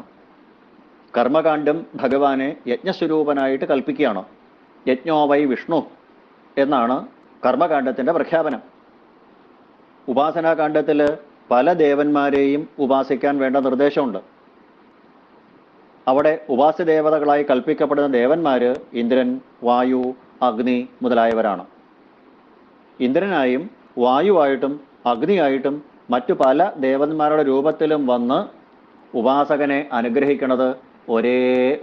കർമ്മകാണ്ഡം ഭഗവാനെ യജ്ഞസ്വരൂപനായിട്ട് കൽപ്പിക്കുകയാണ്. യജ്ഞോ വൈ വിഷ്ണു എന്നാണ് കർമ്മകാണ്ഡത്തിൻ്റെ പ്രഖ്യാപനം. ഉപാസനാകാണ്ഡത്തിൽ പല ദേവന്മാരെയും ഉപാസിക്കാൻ വേണ്ട നിർദ്ദേശമുണ്ട്. അവിടെ ഉപാസ്യദേവതകളായി കൽപ്പിക്കപ്പെടുന്ന ദേവന്മാര് ഇന്ദ്രൻ, വായു, അഗ്നി മുതലായവരാണ്. ഇന്ദ്രനായും വായുവായിട്ടും അഗ്നിയായിട്ടും മറ്റു പല ദേവന്മാരുടെ രൂപത്തിലും വന്ന് ഉപാസകനെ അനുഗ്രഹിക്കുന്നത് ഒരേ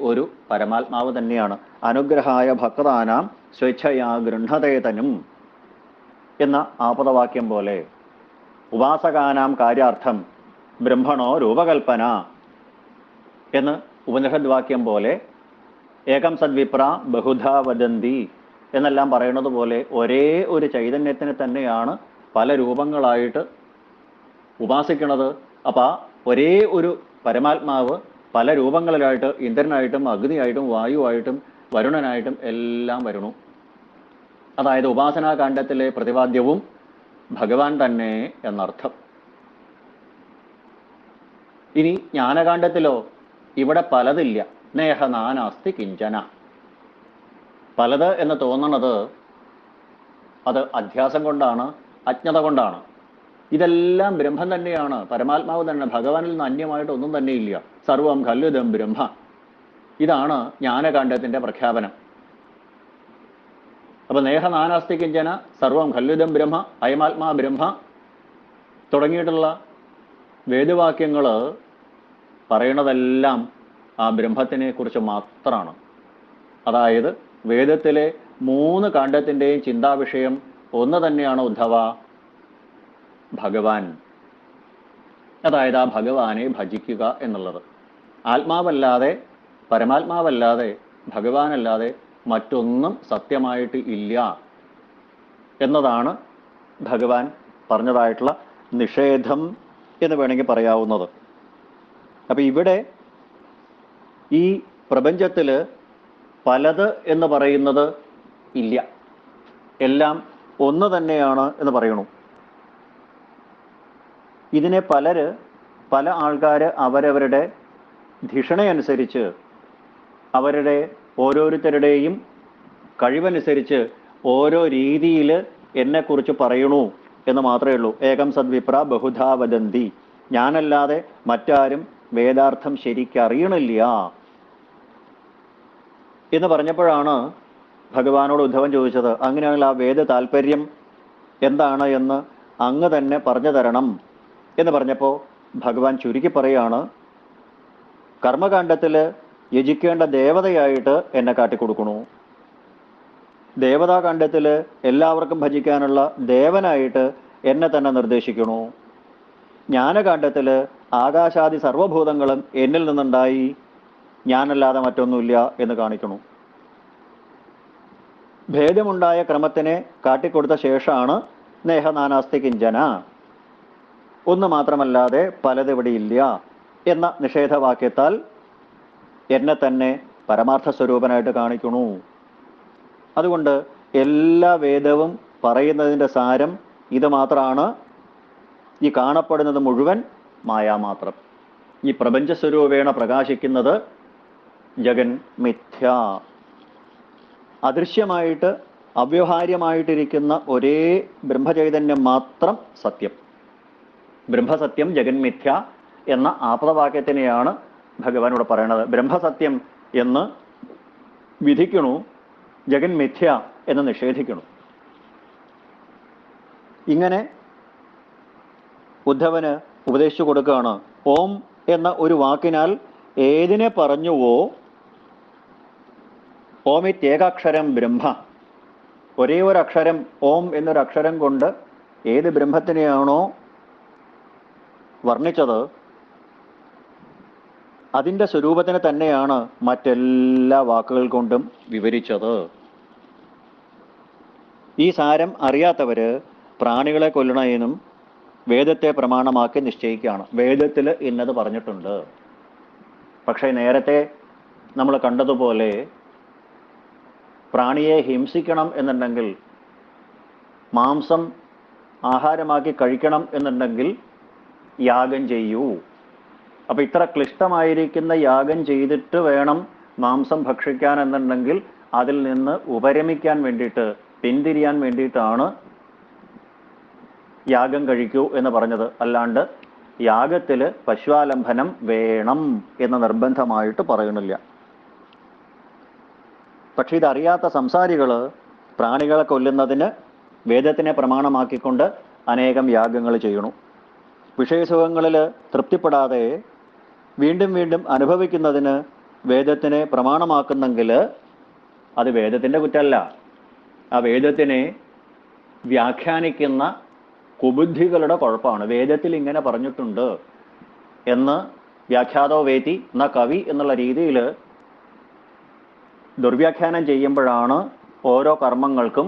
ഒരു പരമാത്മാവ് തന്നെയാണ്. അനുഗ്രഹായ ഭക്താനാം സ്വേച്ഛയാ ഗൃഹതേതനും എന്ന ആപദവാക്യം പോലെ ഉപാസകാനാം കാര്യാർത്ഥം ബ്രഹ്മണോ രൂപകൽപ്പന എന്ന് ഉപനിഷദ് വാക്യം പോലെ ഏകം സദ്വിപ്ര ബഹുധാ വദന്തി എന്നെല്ലാം പറയുന്നത് പോലെ ഒരേ ഒരു ചൈതന്യത്തിന് തന്നെയാണ് പല രൂപങ്ങളായിട്ട് ഉപാസിക്കുന്നത്. അപ്പം ഒരേ ഒരു പരമാത്മാവ് പല രൂപങ്ങളിലായിട്ട് ഇന്ദ്രനായിട്ടും അഗ്നിയായിട്ടും വായുവായിട്ടും വരുണനായിട്ടും എല്ലാം വരുന്നു. അതായത് ഉപാസനാകാണ്ഡത്തിലെ പ്രതിപാദ്യവും ഭഗവാൻ തന്നെ എന്നർത്ഥം. ഇനി ജ്ഞാനകാണ്ഡത്തിലോ ഇവിടെ പലതില്ല. നേഹ നാനാസ്തി കിഞ്ചന. പലത് എന്ന് തോന്നണത് അത് അധ്യാസം കൊണ്ടാണ്, അജ്ഞത കൊണ്ടാണ്. ഇതെല്ലാം ബ്രഹ്മം തന്നെയാണ്, പരമാത്മാവ് തന്നെ, ഭഗവാനിൽ നിന്ന് അന്യമായിട്ട് ഒന്നും തന്നെ ഇല്ല. സർവം ഖല്ലുദം ബ്രഹ്മ. ഇതാണ് ജ്ഞാനകാണ്ഡത്തിൻ്റെ പ്രഖ്യാപനം. അപ്പൊ നേഹ നാനാസ്തി കിഞ്ചന, സർവം ഖല്ലുദം ബ്രഹ്മ, അയമാത്മാ ബ്രഹ്മ തുടങ്ങിയിട്ടുള്ള വേദവാക്യങ്ങൾ പറയണതെല്ലാം ആ ബ്രഹ്മത്തിനെ കുറിച്ച് മാത്രമാണ്. അതായത് വേദത്തിലെ 3 കാണ്ഡത്തിൻ്റെയും ചിന്താവിഷയം ഒന്ന് തന്നെയാണ് ഉദ്ധവ, ഭഗവാൻ. അതായത് ആ ഭഗവാനെ ഭജിക്കുക എന്നുള്ളത്. ആത്മാവല്ലാതെ, പരമാത്മാവല്ലാതെ, ഭഗവാനല്ലാതെ മറ്റൊന്നും സത്യമായിട്ട് ഇല്ല എന്നതാണ് ഭഗവാൻ പറഞ്ഞതായിട്ടുള്ള നിഷേധം എന്ന് വേണമെങ്കിൽ പറയാവുന്നത്. അപ്പം ഇവിടെ ഈ പ്രപഞ്ചത്തിൽ പലത് എന്ന് പറയുന്നത് ഇല്ല, എല്ലാം ഒന്ന് തന്നെയാണ് എന്ന് പറയണു. ഇതിനെ പല ആൾക്കാർ അവരവരുടെ ധിഷണയനുസരിച്ച്, അവരുടെ ഓരോരുത്തരുടെയും കഴിവനുസരിച്ച് ഓരോ രീതിയിൽ എന്നെക്കുറിച്ച് പറയണു എന്ന് മാത്രമേ ഉള്ളൂ. ഏകം സദ്വിപ്ര ബഹുധാ വദന്തി. ഞാനല്ലാതെ മറ്റാരും വേദാർത്ഥം ശരിക്കറിയണില്ല എന്ന് പറഞ്ഞപ്പോഴാണ് ഭഗവാനോട് ഉദ്ധവൻ ചോദിച്ചത്, അങ്ങനെയാണെങ്കിൽ ആ വേദ താല്പര്യം എന്താണ് എന്ന് അങ്ങ് തന്നെ പറഞ്ഞു തരണം എന്ന് പറഞ്ഞപ്പോൾ ഭഗവാൻ ചുരുക്കി പറയാണ്, കർമ്മകാണ്ഡത്തിൽ യജിക്കേണ്ട ദേവതയായിട്ട് എന്നെ കാട്ടിക്കൊടുക്കണു. ദേവതാകാന്ഡത്തിൽ എല്ലാവർക്കും ഭജിക്കാനുള്ള ദേവനായിട്ട് എന്നെ തന്നെ നിർദ്ദേശിക്കണു. ജ്ഞാനകാന്ഡത്തിൽ ആകാശാദി സർവഭൂതങ്ങളും എന്നിൽ നിന്നുണ്ടായി, ഞാനല്ലാതെ മറ്റൊന്നുമില്ല എന്ന് കാണിക്കണു. ഭേദമുണ്ടായ ക്രമത്തിനെ കാട്ടിക്കൊടുത്ത ശേഷമാണ് നേഹനാനാസ്തി കിഞ്ചന, ഒന്ന് മാത്രമല്ലാതെ പലതിവിടെയില്ല എന്ന നിഷേധവാക്യത്താൽ എന്നെ തന്നെ പരമാർത്ഥ സ്വരൂപനായിട്ട് കാണിക്കണു. അതുകൊണ്ട് എല്ലാ വേദവും പറയുന്നതിൻ്റെ സാരം ഇത് മാത്രമാണ്. ഈ കാണപ്പെടുന്നത് മുഴുവൻ മായാമാത്രം. ഈ പ്രപഞ്ചസ്വരൂപേണ പ്രകാശിക്കുന്നത് ജഗൻ മിഥ്യ. അദൃശ്യമായിട്ട് അവ്യവഹാര്യമായിട്ടിരിക്കുന്ന ഒരേ ബ്രഹ്മചൈതന്യം മാത്രം സത്യം. ബ്രഹ്മസത്യം ജഗന്മിഥ്യ എന്ന ആപ്തവാക്യത്തിനെയാണ് ഭഗവാൻ ഇവിടെ പറയണത്. ബ്രഹ്മസത്യം എന്ന് വിധിക്കണു, ജഗന്മിഥ്യ എന്ന് നിഷേധിക്കണു. ഇങ്ങനെ ഉദ്ധവന് ഉപദേശിച്ചു കൊടുക്കുകയാണ്. ഓം എന്ന ഒരു വാക്കിനാൽ ഏതിനെ പറഞ്ഞുവോ, ഓമിത്യേകാക്ഷരം ബ്രഹ്മ, ഒരേ ഒരു അക്ഷരം ഓം എന്നൊരക്ഷരം കൊണ്ട് ഏത് ബ്രഹ്മത്തിനെയാണോ വർണ്ണിച്ചത്, അതിൻ്റെ സ്വരൂപത്തിനെ തന്നെയാണ് മറ്റെല്ലാ വാക്കുകൾ കൊണ്ടും വിവരിച്ചത്. ഈ സാരം അറിയാത്തവര് പ്രാണികളെ കൊല്ലണതിനും വേദത്തെ പ്രമാണമാക്കി നിശ്ചയിക്കുകയാണ്. വേദത്തിൽ ഇന്നത് പറഞ്ഞിട്ടുണ്ട്. പക്ഷേ നേരത്തെ നമ്മൾ കണ്ടതുപോലെ പ്രാണിയെ ഹിംസിക്കണം എന്നുണ്ടെങ്കിൽ, മാംസം ആഹാരമാക്കി കഴിക്കണം എന്നുണ്ടെങ്കിൽ യാഗം ചെയ്യൂ. അപ്പം ഇത്ര ക്ലിഷ്ടമായിരിക്കുന്ന യാഗം ചെയ്തിട്ട് വേണം മാംസം ഭക്ഷിക്കാൻ എന്നുണ്ടെങ്കിൽ അതിൽ നിന്ന് ഉപരമിക്കാൻ വേണ്ടിയിട്ട്, പിന്തിരിയാൻ വേണ്ടിയിട്ടാണ് യാഗം കഴിക്കൂ എന്ന് പറഞ്ഞത്. അല്ലാണ്ട് യാഗത്തിൽ പശുവാലംബനം വേണം എന്ന് നിർബന്ധമായിട്ട് പറയണില്ല. പക്ഷെ ഇതറിയാത്ത സംസാരികൾ പ്രാണികളെ കൊല്ലുന്നതിന് വേദത്തിനെ പ്രമാണമാക്കിക്കൊണ്ട് അനേകം യാഗങ്ങൾ ചെയ്യണു. വിഷയസുഖങ്ങളിൽ തൃപ്തിപ്പെടാതെ വീണ്ടും വീണ്ടും അനുഭവിക്കുന്നതിന് വേദത്തിനെ പ്രമാണമാക്കുന്നെങ്കിൽ അത് വേദത്തിൻ്റെ കുറ്റമല്ല, ആ വേദത്തിനെ വ്യാഖ്യാനിക്കുന്ന കുബുദ്ധികളുടെ കുഴപ്പമാണ്. വേദത്തിൽ ഇങ്ങനെ പറഞ്ഞിട്ടുണ്ട് എന്ന് വ്യാഖ്യാതോ വേതി ന കവി എന്നുള്ള രീതിയിൽ ദുർവ്യാഖ്യാനം ചെയ്യുമ്പോഴാണ് ഓരോ കർമ്മങ്ങൾക്കും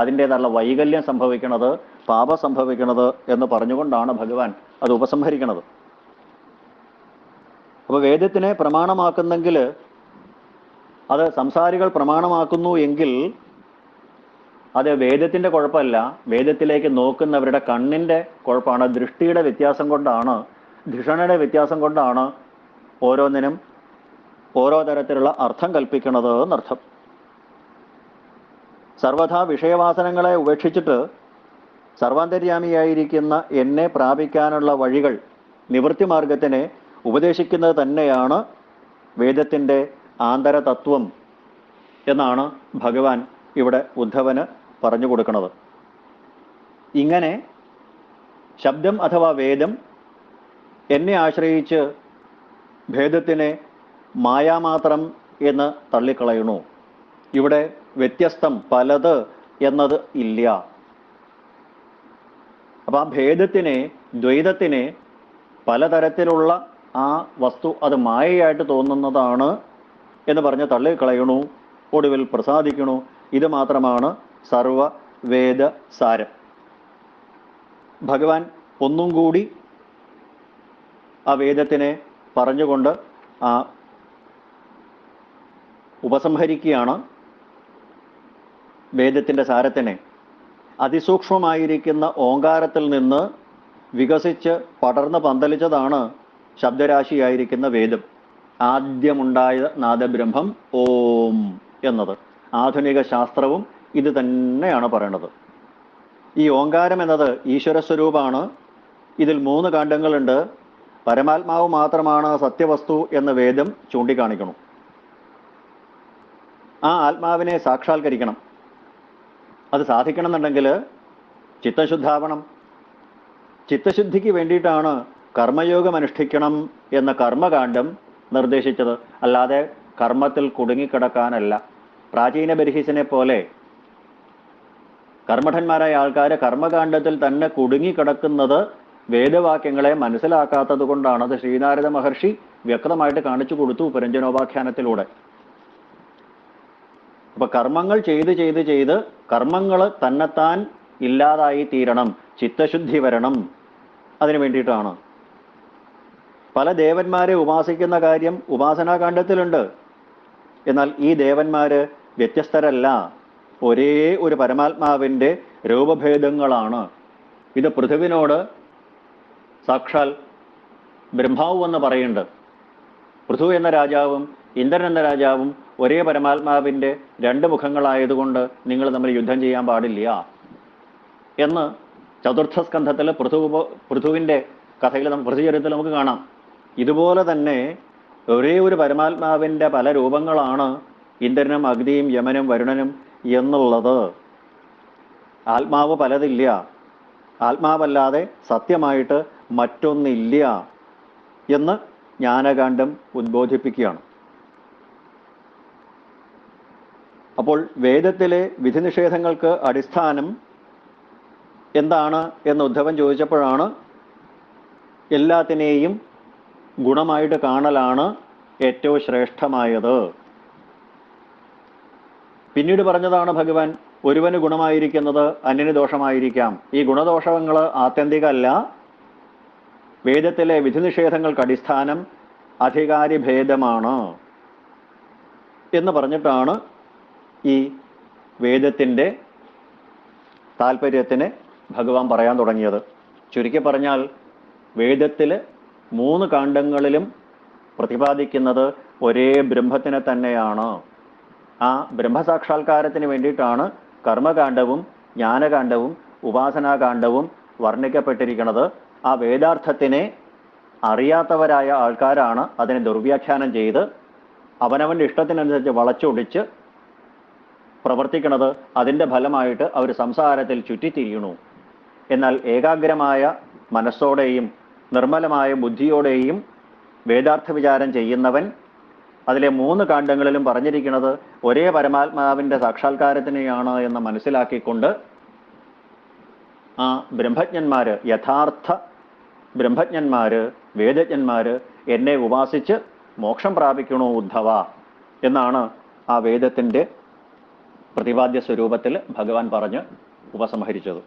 അതിൻ്റേതായുള്ള വൈകല്യം സംഭവിക്കുന്നത്, പാപം സംഭവിക്കുന്നത് എന്ന് പറഞ്ഞുകൊണ്ടാണ് ഭഗവാൻ അത് ഉപസംഹരിക്കുന്നത്. അപ്പോൾ വേദത്തിനെ പ്രമാണമാക്കുന്നെങ്കിൽ, അത് സംസാരികൾ പ്രമാണമാക്കുന്നു എങ്കിൽ അത് വേദത്തിൻ്റെ കുഴപ്പമല്ല, വേദത്തിലേക്ക് നോക്കുന്നവരുടെ കണ്ണിൻ്റെ കുഴപ്പമാണ്, ദൃഷ്ടിയുടെ വ്യത്യാസം കൊണ്ടാണ്, ധിഷണയുടെ വ്യത്യാസം കൊണ്ടാണ് ഓരോന്നിനും ഓരോ തരത്തിലുള്ള അർത്ഥം കൽപ്പിക്കുന്നത് എന്നർത്ഥം. സർവഥാ വിഷയവാസനങ്ങളെ ഉപേക്ഷിച്ചിട്ട് സർവാന്തര്യാമിയായിരിക്കുന്ന എന്നെ പ്രാപിക്കാനുള്ള വഴികൾ, നിവൃത്തിമാർഗത്തിനെ ഉപദേശിക്കുന്നത് തന്നെയാണ് വേദത്തിൻ്റെ ആന്തരതത്വം എന്നാണ് ഭഗവാൻ ഇവിടെ ഉദ്ധവന് പറഞ്ഞു കൊടുക്കുന്നത്. ഇങ്ങനെ ശബ്ദം അഥവാ വേദം എന്നെ ആശ്രയിച്ച് ഭേദത്തിനെ മായാമാത്രം എന്ന് തള്ളിക്കളയണു. ഇവിടെ വ്യത്യസ്തം പലത് എന്നത് ഇല്ല. അപ്പം ആ ഭേദത്തിനെ, ദ്വൈതത്തിനെ, പലതരത്തിലുള്ള ആ വസ്തു അത് മായയായിട്ട് തോന്നുന്നതാണ് എന്ന് പറഞ്ഞ് തള്ളിക്കളയണു. ഒടുവിൽ പ്രസാദിക്കണു. ഇത് മാത്രമാണ് സർവ വേദ സാരം. ഭഗവാൻ ഒന്നും കൂടി ആ വേദത്തിനെ പറഞ്ഞുകൊണ്ട് ആ ഉപസംഹരിക്കുകയാണ്. വേദത്തിൻ്റെ സാരത്തിനെ അതിസൂക്ഷ്മമായിരിക്കുന്ന ഓങ്കാരത്തിൽ നിന്ന് വികസിച്ച് പടർന്ന് പന്തലിച്ചതാണ് ശബ്ദരാശിയായിരിക്കുന്ന വേദം. ആദ്യമുണ്ടായ നാദബ്രഹ്മം ഓം എന്നത്. ആധുനിക ശാസ്ത്രവും ഇത് തന്നെയാണ് പറയണത്. ഈ ഓങ്കാരം എന്നത് ഈശ്വരസ്വരൂപമാണ്. ഇതിൽ 3 കാണ്ഡങ്ങളുണ്ട്. പരമാത്മാവ് മാത്രമാണ് സത്യവസ്തു എന്ന് വേദം ചൂണ്ടിക്കാണിക്കണം. ആ ആത്മാവിനെ സാക്ഷാത്കരിക്കണം. അത് സാധിക്കണം എന്നുണ്ടെങ്കിൽ ചിത്തശുദ്ധാവണം. ചിത്തശുദ്ധിക്ക് വേണ്ടിയിട്ടാണ് കർമ്മയോഗം അനുഷ്ഠിക്കണം എന്ന കർമ്മകാന്ഡം നിർദ്ദേശിച്ചത്. അല്ലാതെ കർമ്മത്തിൽ കുടുങ്ങിക്കിടക്കാനല്ല. പ്രാചീന ബർഹിസിനെ പോലെ കർമ്മഠന്മാരായ ആൾക്കാർ കർമ്മകാണ്ഡത്തിൽ തന്നെ കുടുങ്ങിക്കിടക്കുന്നത് വേദവാക്യങ്ങളെ മനസ്സിലാക്കാത്തത് കൊണ്ടാണ്. അത് ശ്രീനാരദ മഹർഷി വ്യക്തമായിട്ട് കാണിച്ചു കൊടുത്തു പരഞ്ജനോപാഖ്യാനത്തിലൂടെ. അപ്പൊ കർമ്മങ്ങൾ ചെയ്ത് ചെയ്ത് ചെയ്ത് കർമ്മങ്ങൾ തന്നെത്താൻ ഇല്ലാതായി തീരണം, ചിത്തശുദ്ധി വരണം. അതിനു വേണ്ടിയിട്ടാണ് പല ദേവന്മാരെ ഉപാസിക്കുന്ന കാര്യം ഉപാസനാകാണ്ഡത്തിലുണ്ട്. എന്നാൽ ഈ ദേവന്മാര് വ്യത്യസ്തരല്ല, ഒരേ ഒരു പരമാത്മാവിന്റെ രൂപഭേദങ്ങളാണ്. ഇത് പൃഥുവിനോട് സാക്ഷാൽ ബ്രഹ്മാവ് എന്ന് പറയുന്നുണ്ട്. പൃഥു എന്ന രാജാവും ഇന്ദ്രൻ എന്ന രാജാവും ഒരേ പരമാത്മാവിന്റെ രണ്ട് മുഖങ്ങളായതുകൊണ്ട് നിങ്ങൾ തമ്മിൽ യുദ്ധം ചെയ്യാൻ പാടില്ല എന്ന് ചതുർത്ഥ സ്കന്ധത്തിൽ പൃഥുവിന്റെ കഥയിൽ പൃഥുചരിത്രത്തിൽ നമുക്ക് കാണാം. ഇതുപോലെ തന്നെ ഒരേ ഒരു പരമാത്മാവിന്റെ പല രൂപങ്ങളാണ് ഇന്ദ്രനും അഗ്നിയും യമനും വരുണനും എന്നുള്ളത്. ആത്മാവ് പലതില്ല, ആത്മാവല്ലാതെ സത്യമായിട്ട് മറ്റൊന്നില്ല എന്ന് ജ്ഞാനകാണ്ഡം ഉദ്ബോധിപ്പിക്കുകയാണ്. അപ്പോൾ വേദത്തിലെ വിധിനിഷേധങ്ങൾക്ക് അടിസ്ഥാനം എന്താണ് എന്ന് ഉദ്ധവൻ ചോദിച്ചപ്പോഴാണ് എല്ലാത്തിനെയും ഗുണമായിട്ട് കാണലാണ് ഏറ്റവും ശ്രേഷ്ഠമായത്. പിന്നീട് പറഞ്ഞതാണ് ഭഗവാൻ, ഒരുവന് ഗുണമായിരിക്കുന്നത് അന്യന് ദോഷമായിരിക്കാം. ഈ ഗുണദോഷങ്ങൾ ആത്യന്തികമല്ല. വേദത്തിലെ വിധിനിഷേധങ്ങൾക്ക് അടിസ്ഥാനം അധികാരിഭേദമാണ് എന്ന് പറഞ്ഞിട്ടാണ് ഈ വേദത്തിൻ്റെ താല്പര്യത്തിന് ഭഗവാൻ പറയാൻ തുടങ്ങിയത്. ചുരുക്കി പറഞ്ഞാൽ വേദത്തിൽ 3 കാണ്ഡങ്ങളിലും പ്രതിപാദിക്കുന്നത് ഒരേ ബ്രഹ്മത്തിനെ തന്നെയാണ്. ആ ബ്രഹ്മസാക്ഷാത്കാരത്തിന് വേണ്ടിയിട്ടാണ് കർമ്മകാണ്ഡവും ജ്ഞാനകാണ്ഡവും ഉപാസനാകാണ്ഡവും വർണ്ണിക്കപ്പെട്ടിരിക്കുന്നത്. ആ വേദാർത്ഥത്തിനെ അറിയാത്തവരായ ആൾക്കാരാണ് അതിനെ ദുർവ്യാഖ്യാനം ചെയ്ത് അവനവൻ്റെ ഇഷ്ടത്തിനനുസരിച്ച് വളച്ചൊടിച്ച് പ്രവർത്തിക്കുന്നത്. അതിൻ്റെ ഫലമായിട്ട് അവർ സംസാരത്തിൽ ചുറ്റിത്തിരിയണു. എന്നാൽ ഏകാഗ്രമായ മനസ്സോടെയും നിർമ്മലമായ ബുദ്ധിയോടെയും വേദാർത്ഥ വിചാരം ചെയ്യുന്നവൻ അതിലെ 3 കാണ്ഡങ്ങളിലും പറഞ്ഞിരിക്കുന്നത് ഒരേ പരമാത്മാവിൻ്റെ സാക്ഷാത്കാരത്തിനെയാണ് എന്ന് മനസ്സിലാക്കിക്കൊണ്ട് ആ ബ്രഹ്മജ്ഞന്മാര്, യഥാർത്ഥ ബ്രഹ്മജ്ഞന്മാര്, വേദജ്ഞന്മാര് എന്നെ ഉപാസിച്ച് മോക്ഷം പ്രാപിക്കണോ ഉദ്ധവ എന്നാണ് ആ വേദത്തിൻ്റെ പ്രതിപാദ്യ സ്വരൂപത്തിൽ ഭഗവാൻ പറഞ്ഞ് ഉപസംഹരിച്ചത്.